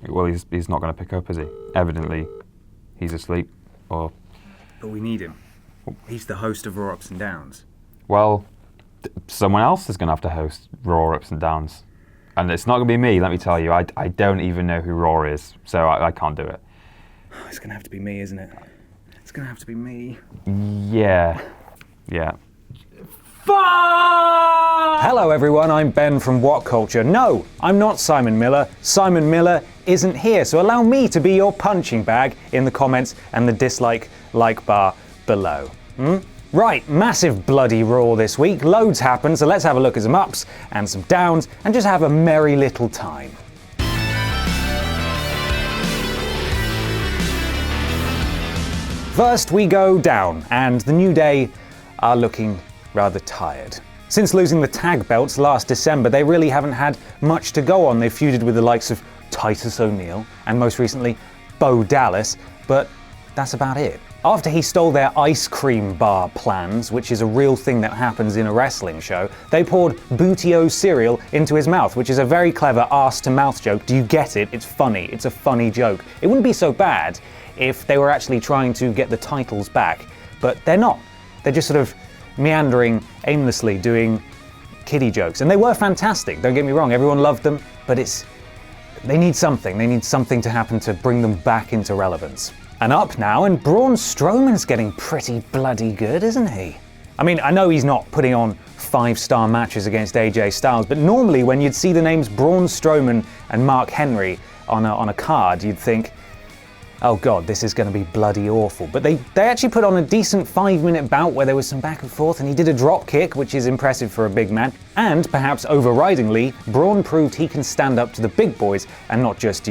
Well, he's not going to pick up, is he? Evidently, he's asleep, or... But we need him. He's the host of Raw Ups and Downs. Well, someone else is going to have to host Raw Ups and Downs. And it's not going to be me, let me tell you. I don't even know who Raw is, so I can't do it. It's going to have to be me, isn't it? It's going to have to be me. Yeah. Hello everyone, I'm Ben from WhatCulture. No, I'm not Simon Miller. Simon Miller isn't here, so allow me to be your punching bag in the comments and the dislike like bar below. Right, massive bloody Raw this week. Loads happened, so let's have a look at some ups and some downs and just have a merry little time. First we go down, and the New Day are looking rather tired. Since losing the tag belts last December, they really haven't had much to go on. They've feuded with the likes of Titus O'Neil and most recently Bo Dallas, but that's about it. After he stole their ice cream bar plans, which is a real thing that happens in a wrestling show, they poured Booty-O cereal into his mouth, which is a very clever arse-to-mouth joke. Do you get it? It's funny. It's a funny joke. It wouldn't be so bad if they were actually trying to get the titles back, but they're not. They're just sort of meandering aimlessly, doing kiddie jokes. And they were fantastic, don't get me wrong, everyone loved them, but they need something to happen to bring them back into relevance. And up now, and Braun Strowman's getting pretty bloody good, isn't he? I mean, I know he's not putting on 5-star matches against AJ Styles, but normally when you'd see the names Braun Strowman and Mark Henry on a card, you'd think, oh god, this is going to be bloody awful. But they actually put on a decent 5-minute bout where there was some back and forth, and he did a drop kick, which is impressive for a big man. And, perhaps overridingly, Braun proved he can stand up to the big boys and not just,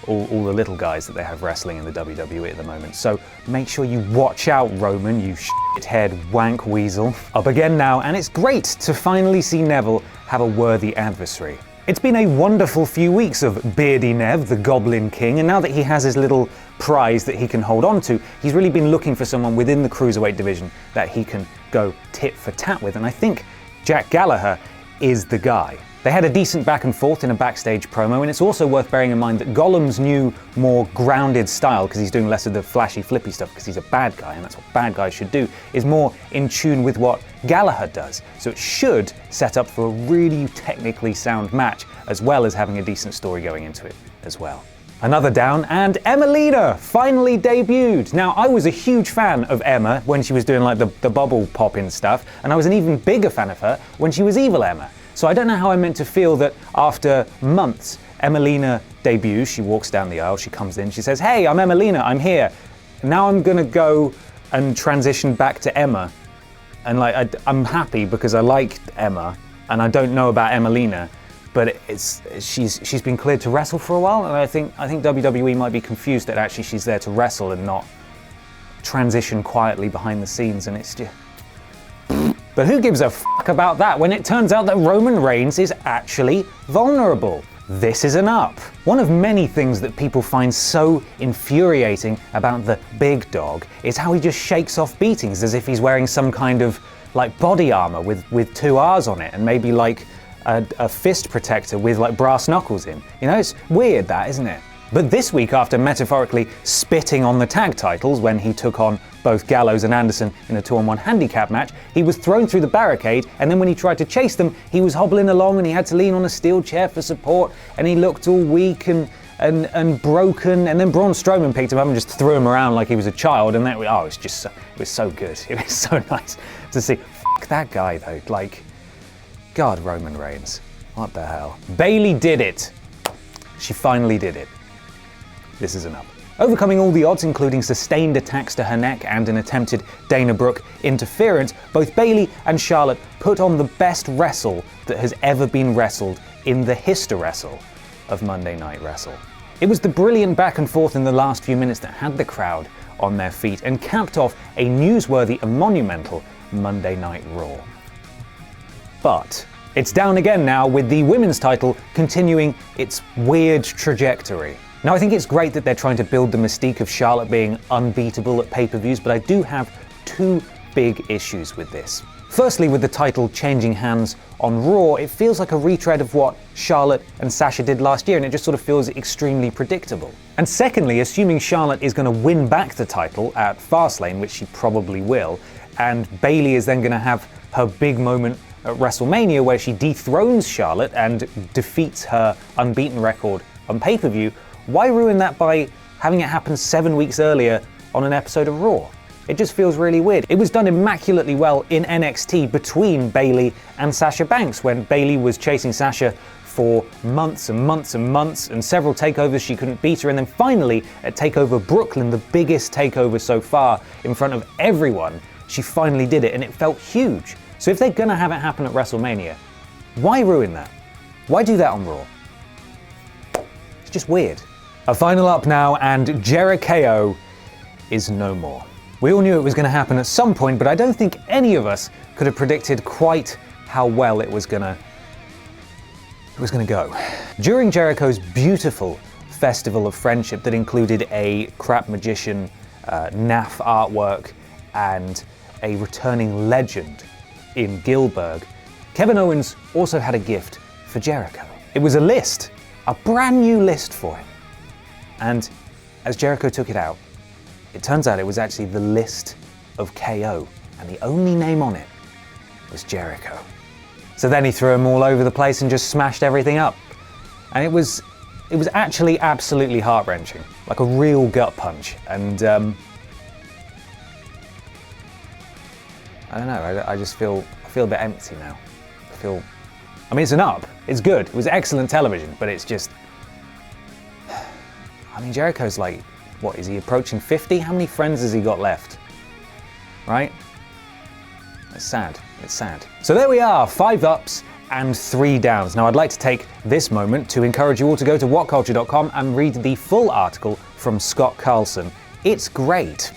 all the little guys that they have wrestling in the WWE at the moment. So make sure you watch out, Roman, you shit-head wank weasel. Up again now, and it's great to finally see Neville have a worthy adversary. It's been a wonderful few weeks of Beardy Nev, the Goblin King, and now that he has his little prize that he can hold on to, he's really been looking for someone within the Cruiserweight division that he can go tit for tat with, and I think Jack Gallagher is the guy. They had a decent back and forth in a backstage promo, and it's also worth bearing in mind that Gollum's new, more grounded style, because he's doing less of the flashy, flippy stuff, because he's a bad guy, and that's what bad guys should do, is more in tune with what Gallagher does. So it should set up for a really technically sound match, as well as having a decent story going into it as well. Another down, and Emmalina finally debuted. Now, I was a huge fan of Emma when she was doing like the bubble popping stuff, and I was an even bigger fan of her when she was Evil Emma. So I don't know how I'm meant to feel that after months, Emmalina debuts, she walks down the aisle, she comes in, she says, hey, I'm Emmalina, I'm here. Now I'm gonna go and transition back to Emma. And I'm happy because I liked Emma, and I don't know about Emmalina, but she's been cleared to wrestle for a while, and I think WWE might be confused that actually she's there to wrestle and not transition quietly behind the scenes, and it's just... But who gives a fuck about that when it turns out that Roman Reigns is actually vulnerable? This is an up. One of many things that people find so infuriating about the big dog is how he just shakes off beatings as if he's wearing some kind of body armor with 2 R's on it and maybe a fist protector with brass knuckles in. It's weird that, isn't it? But this week, after metaphorically spitting on the tag titles when he took on both Gallows and Anderson in a 2-on-1 handicap match, he was thrown through the barricade, and then when he tried to chase them, he was hobbling along and he had to lean on a steel chair for support, and he looked all weak and broken, and then Braun Strowman picked him up and just threw him around like he was a child, and it was so good. It was so nice to see. Fuck that guy though, God, Roman Reigns, what the hell. Bayley did it. She finally did it. This is an up. Overcoming all the odds, including sustained attacks to her neck and an attempted Dana Brooke interference, both Bayley and Charlotte put on the best wrestle that has ever been wrestled in the histo-wrestle of Monday Night Wrestle. It was the brilliant back and forth in the last few minutes that had the crowd on their feet and capped off a newsworthy and monumental Monday Night Raw. But it's down again now, with the women's title continuing its weird trajectory. Now, I think it's great that they're trying to build the mystique of Charlotte being unbeatable at pay-per-views, but I do have 2 big issues with this. Firstly, with the title changing hands on Raw, it feels like a retread of what Charlotte and Sasha did last year, and it just sort of feels extremely predictable. And secondly, assuming Charlotte is going to win back the title at Fastlane, which she probably will, and Bayley is then going to have her big moment at WrestleMania where she dethrones Charlotte and defeats her unbeaten record on pay-per-view, why ruin that by having it happen 7 weeks earlier on an episode of Raw? It just feels really weird. It was done immaculately well in NXT between Bayley and Sasha Banks, when Bayley was chasing Sasha for months and months and months, and several takeovers she couldn't beat her, and then finally at TakeOver Brooklyn, the biggest takeover so far, in front of everyone, she finally did it, and it felt huge. So if they're gonna have it happen at WrestleMania, why ruin that? Why do that on Raw? It's just weird. A final up now, and Jeri-KO is no more. We all knew it was going to happen at some point, but I don't think any of us could have predicted quite how well it was gonna go. During Jericho's beautiful festival of friendship that included a crap magician, naff artwork, and a returning legend in Gilbert, Kevin Owens also had a gift for Jericho. It was a list, a brand new list for him. And as Jericho took it out, it turns out it was actually the list of KO, and the only name on it was Jericho. So then he threw them all over the place and just smashed everything up. And it was actually absolutely heart-wrenching, like a real gut punch. And I don't know, I just feel a bit empty now. I mean, it's an up, it's good, it was excellent television, but it's just, I mean, Jericho's like, what, is he approaching 50? How many friends has he got left? Right? It's sad. It's sad. So there we are, 5 ups and 3 downs. Now I'd like to take this moment to encourage you all to go to WhatCulture.com and read the full article from Scott Carlson. It's great.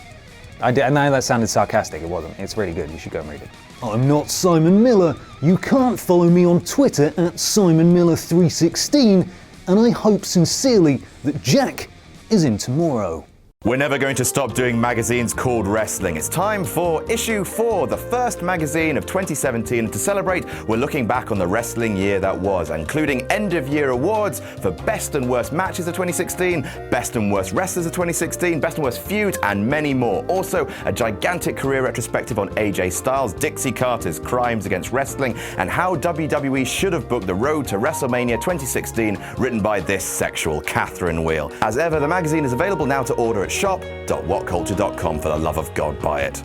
I know that sounded sarcastic, it wasn't. It's really good, you should go and read it. I'm not Simon Miller. You can't follow me on Twitter at SimonMiller316, and I hope sincerely that Jack is in tomorrow. We're never going to stop doing magazines called wrestling. It's time for issue 4, the first magazine of 2017. And to celebrate, we're looking back on the wrestling year that was, including end-of-year awards for best and worst matches of 2016, best and worst wrestlers of 2016, best and worst feuds, and many more. Also, a gigantic career retrospective on AJ Styles, Dixie Carter's crimes against wrestling, and how WWE should have booked the road to WrestleMania 2016, written by this sexual Catherine Wheel. As ever, the magazine is available now to order at shop.whatculture.com. For the love of God, buy it.